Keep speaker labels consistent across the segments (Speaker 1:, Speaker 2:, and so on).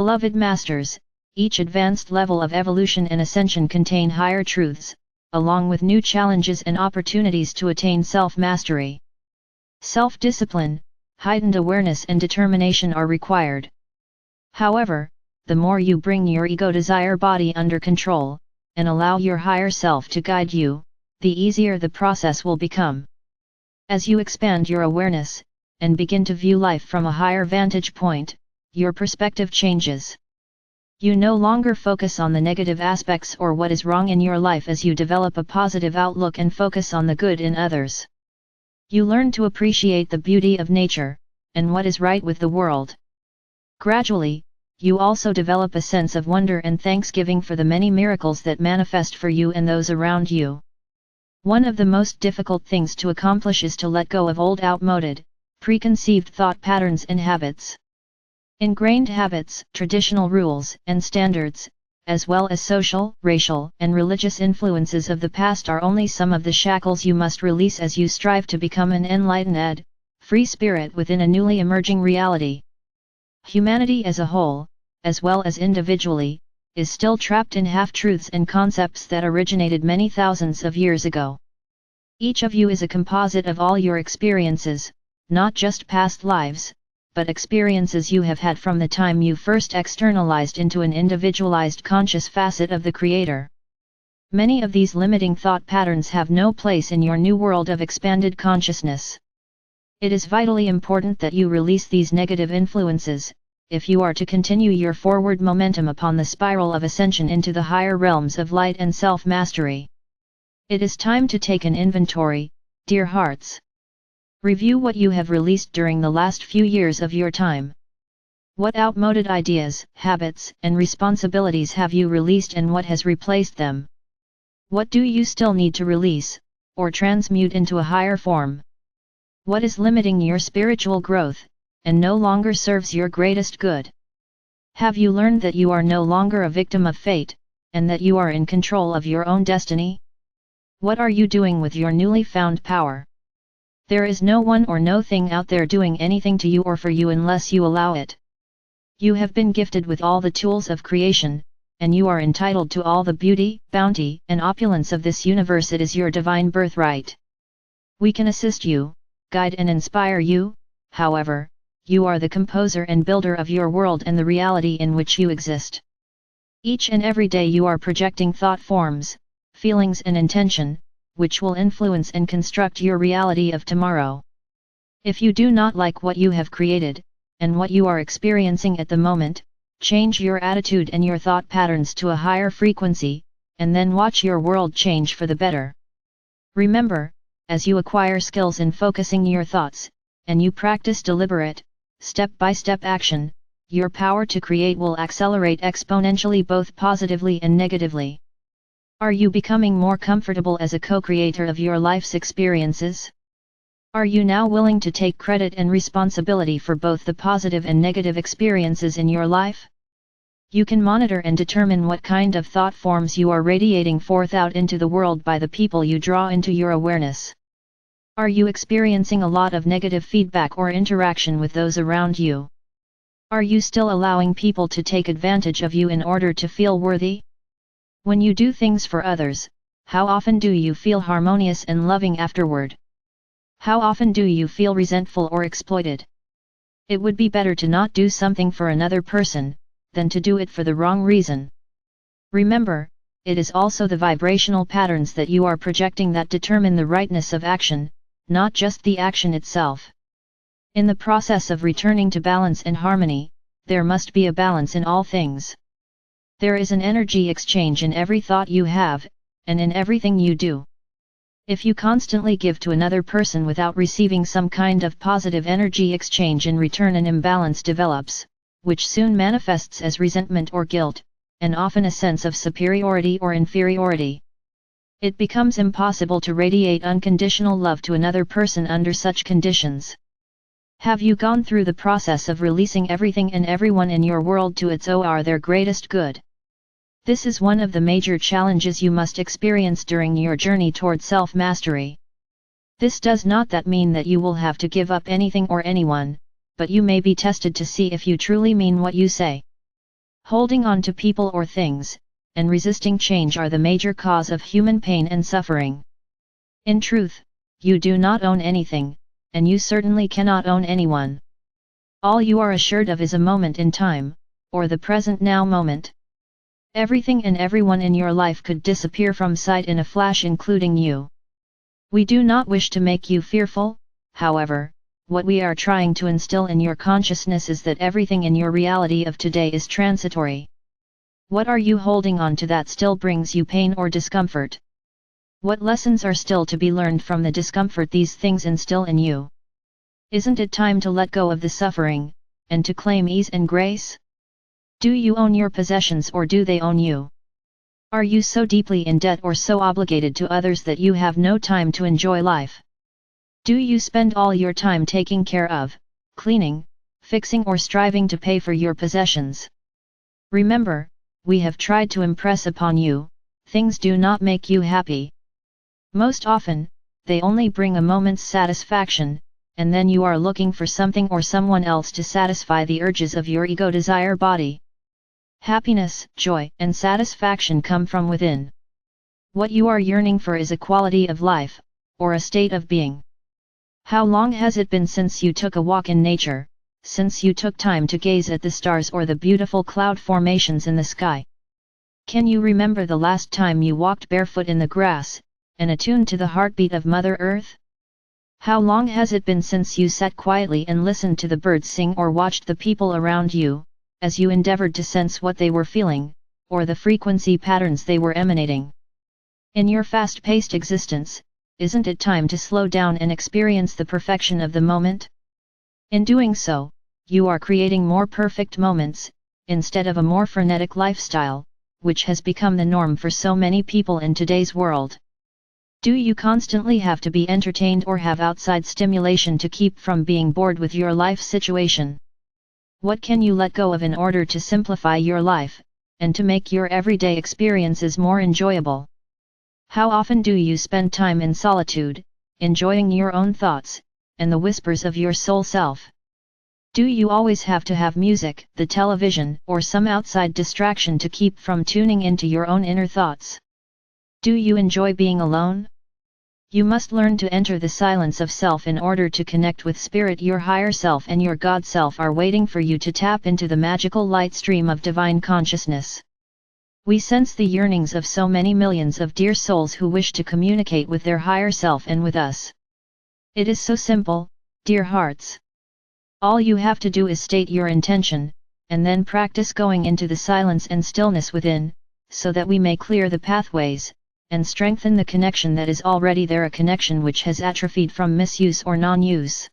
Speaker 1: Beloved Masters, each advanced level of evolution and ascension contain higher truths, along with new challenges and opportunities to attain self-mastery. Self-discipline, heightened awareness and determination are required. However, the more you bring your ego desire body under control, and allow your higher self to guide you, the easier the process will become. As you expand your awareness, and begin to view life from a higher vantage point, your perspective changes. You no longer focus on the negative aspects or what is wrong in your life as you develop a positive outlook and focus on the good in others. You learn to appreciate the beauty of nature, and what is right with the world. Gradually, you also develop a sense of wonder and thanksgiving for the many miracles that manifest for you and those around you. One of the most difficult things to accomplish is to let go of old outmoded, preconceived thought patterns and habits. Ingrained habits, traditional rules and standards, as well as social, racial, and religious influences of the past are only some of the shackles you must release as you strive to become an enlightened, free spirit within a newly emerging reality. Humanity as a whole, as well as individually, is still trapped in half-truths and concepts that originated many thousands of years ago. Each of you is a composite of all your experiences, not just past lives, but experiences you have had from the time you first externalized into an individualized conscious facet of the Creator. Many of these limiting thought patterns have no place in your new world of expanded consciousness. It is vitally important that you release these negative influences, if you are to continue your forward momentum upon the spiral of ascension into the higher realms of light and self-mastery. It is time to take an inventory, dear hearts. Review what you have released during the last few years of your time. What outmoded ideas, habits, and responsibilities have you released and what has replaced them? What do you still need to release, or transmute into a higher form? What is limiting your spiritual growth, and no longer serves your greatest good? Have you learned that you are no longer a victim of fate, and that you are in control of your own destiny? What are you doing with your newly found power? There is no one or no thing out there doing anything to you or for you unless you allow it. You have been gifted with all the tools of creation, and you are entitled to all the beauty, bounty, and opulence of this universe. It is your divine birthright. We can assist you, guide and inspire you, however, you are the composer and builder of your world and the reality in which you exist. Each and every day you are projecting thought forms, feelings and intention, which will influence and construct your reality of tomorrow. If you do not like what you have created, and what you are experiencing at the moment, change your attitude and your thought patterns to a higher frequency, and then watch your world change for the better. Remember, as you acquire skills in focusing your thoughts, and you practice deliberate, step-by-step action, your power to create will accelerate exponentially both positively and negatively. Are you becoming more comfortable as a co-creator of your life's experiences? Are you now willing to take credit and responsibility for both the positive and negative experiences in your life? You can monitor and determine what kind of thought forms you are radiating forth out into the world by the people you draw into your awareness. Are you experiencing a lot of negative feedback or interaction with those around you? Are you still allowing people to take advantage of you in order to feel worthy? When you do things for others, how often do you feel harmonious and loving afterward? How often do you feel resentful or exploited? It would be better to not do something for another person, than to do it for the wrong reason. Remember, it is also the vibrational patterns that you are projecting that determine the rightness of action, not just the action itself. In the process of returning to balance and harmony, there must be a balance in all things. There is an energy exchange in every thought you have, and in everything you do. If you constantly give to another person without receiving some kind of positive energy exchange in return, an imbalance develops, which soon manifests as resentment or guilt, and often a sense of superiority or inferiority. It becomes impossible to radiate unconditional love to another person under such conditions. Have you gone through the process of releasing everything and everyone in your world to its or their greatest good? This is one of the major challenges you must experience during your journey toward self-mastery. This does not that mean that you will have to give up anything or anyone, but you may be tested to see if you truly mean what you say. Holding on to people or things, and resisting change are the major cause of human pain and suffering. In truth, you do not own anything, and you certainly cannot own anyone. All you are assured of is a moment in time, or the present now moment. Everything and everyone in your life could disappear from sight in a flash, including you. We do not wish to make you fearful, however. What we are trying to instill in your consciousness is that everything in your reality of today is transitory. What are you holding on to that still brings you pain or discomfort? What lessons are still to be learned from the discomfort these things instill in you? Isn't it time to let go of the suffering, and to claim ease and grace? Do you own your possessions or do they own you? Are you so deeply in debt or so obligated to others that you have no time to enjoy life? Do you spend all your time taking care of, cleaning, fixing or striving to pay for your possessions? Remember, we have tried to impress upon you, things do not make you happy. Most often, they only bring a moment's satisfaction, and then you are looking for something or someone else to satisfy the urges of your ego desire body. Happiness, joy, and satisfaction come from within. What you are yearning for is a quality of life, or a state of being. How long has it been since you took a walk in nature, since you took time to gaze at the stars or the beautiful cloud formations in the sky? Can you remember the last time you walked barefoot in the grass, and attuned to the heartbeat of Mother Earth? How long has it been since you sat quietly and listened to the birds sing or watched the people around you, as you endeavored to sense what they were feeling, or the frequency patterns they were emanating? In your fast-paced existence, isn't it time to slow down and experience the perfection of the moment? In doing so, you are creating more perfect moments, instead of a more frenetic lifestyle, which has become the norm for so many people in today's world. Do you constantly have to be entertained or have outside stimulation to keep from being bored with your life situation? What can you let go of in order to simplify your life, and to make your everyday experiences more enjoyable? How often do you spend time in solitude, enjoying your own thoughts, and the whispers of your soul self? Do you always have to have music, the television, or some outside distraction to keep from tuning into your own inner thoughts? Do you enjoy being alone? You must learn to enter the silence of self in order to connect with spirit. Your higher self and your God self are waiting for you to tap into the magical light stream of divine consciousness. We sense the yearnings of so many millions of dear souls who wish to communicate with their higher self and with us. It is so simple, dear hearts. All you have to do is state your intention, and then practice going into the silence and stillness within, so that we may clear the pathways, and strengthen the connection that is already there, a connection which has atrophied from misuse or non-use.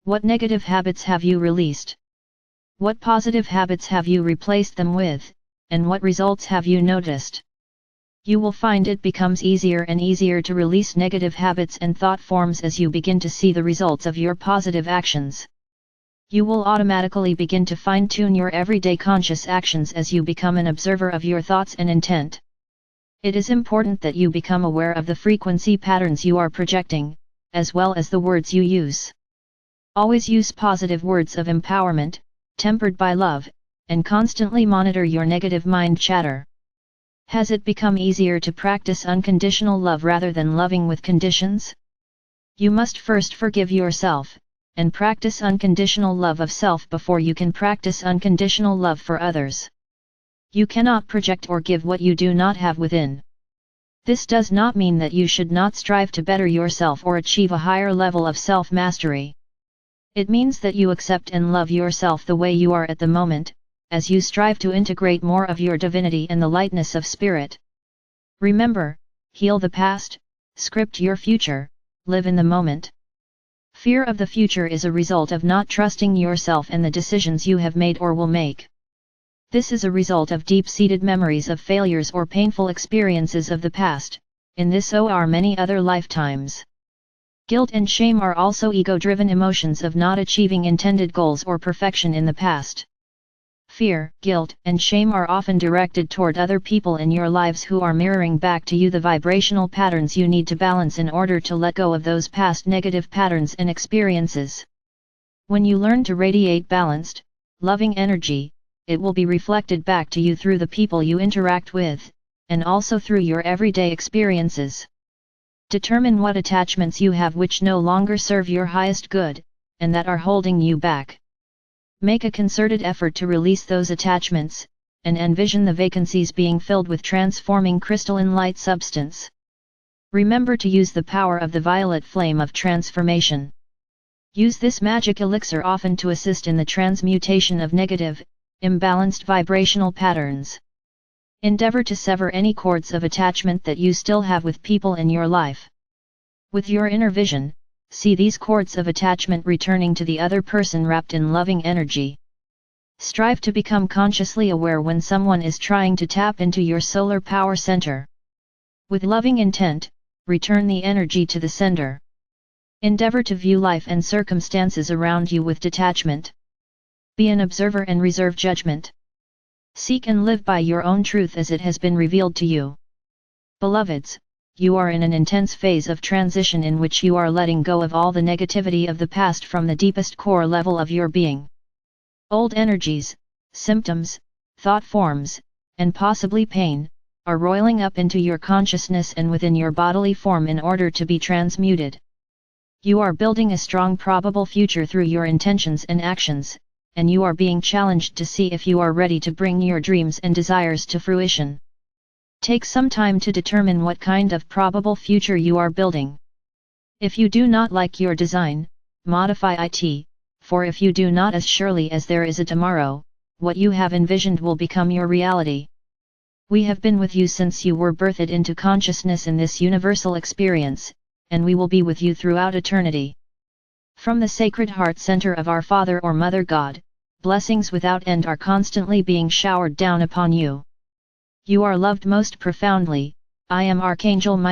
Speaker 1: What negative habits have you released? What positive habits have you replaced them with? And what results have you noticed? You will find it becomes easier and easier to release negative habits and thought forms as you begin to see the results of your positive actions. You will automatically begin to fine-tune your everyday conscious actions as you become an observer of your thoughts and intent. It is important that you become aware of the frequency patterns you are projecting, as well as the words you use. Always use positive words of empowerment, tempered by love, and constantly monitor your negative mind chatter. Has it become easier to practice unconditional love rather than loving with conditions? You must first forgive yourself, and practice unconditional love of self before you can practice unconditional love for others. You cannot project or give what you do not have within. This does not mean that you should not strive to better yourself or achieve a higher level of self-mastery. It means that you accept and love yourself the way you are at the moment, as you strive to integrate more of your divinity and the lightness of spirit. Remember, heal the past, script your future, live in the moment. Fear of the future is a result of not trusting yourself and the decisions you have made or will make. This is a result of deep-seated memories of failures or painful experiences of the past, in this or many other lifetimes. Guilt and shame are also ego-driven emotions of not achieving intended goals or perfection in the past. Fear, guilt, and shame are often directed toward other people in your lives who are mirroring back to you the vibrational patterns you need to balance in order to let go of those past negative patterns and experiences. When you learn to radiate balanced, loving energy, it will be reflected back to you through the people you interact with, and also through your everyday experiences. Determine what attachments you have which no longer serve your highest good, and that are holding you back. Make a concerted effort to release those attachments, and envision the vacancies being filled with transforming crystalline light substance. Remember to use the power of the violet flame of transformation. Use this magic elixir often to assist in the transmutation of negative, imbalanced vibrational patterns. Endeavor to sever any cords of attachment that you still have with people in your life. With your inner vision, see these cords of attachment returning to the other person wrapped in loving energy. Strive to become consciously aware when someone is trying to tap into your solar power center. With loving intent, return the energy to the sender. Endeavor to view life and circumstances around you with detachment. Be an observer and reserve judgment. Seek and live by your own truth as it has been revealed to you. Beloveds, you are in an intense phase of transition in which you are letting go of all the negativity of the past from the deepest core level of your being. Old energies, symptoms, thought forms, and possibly pain, are roiling up into your consciousness and within your bodily form in order to be transmuted. You are building a strong probable future through your intentions and actions, and you are being challenged to see if you are ready to bring your dreams and desires to fruition. Take some time to determine what kind of probable future you are building. If you do not like your design, modify it, for if you do not, as surely as there is a tomorrow, what you have envisioned will become your reality. We have been with you since you were birthed into consciousness in this universal experience, and we will be with you throughout eternity. From the Sacred Heart Center of our Father or Mother God, blessings without end are constantly being showered down upon you. You are loved most profoundly. I am Archangel Michael.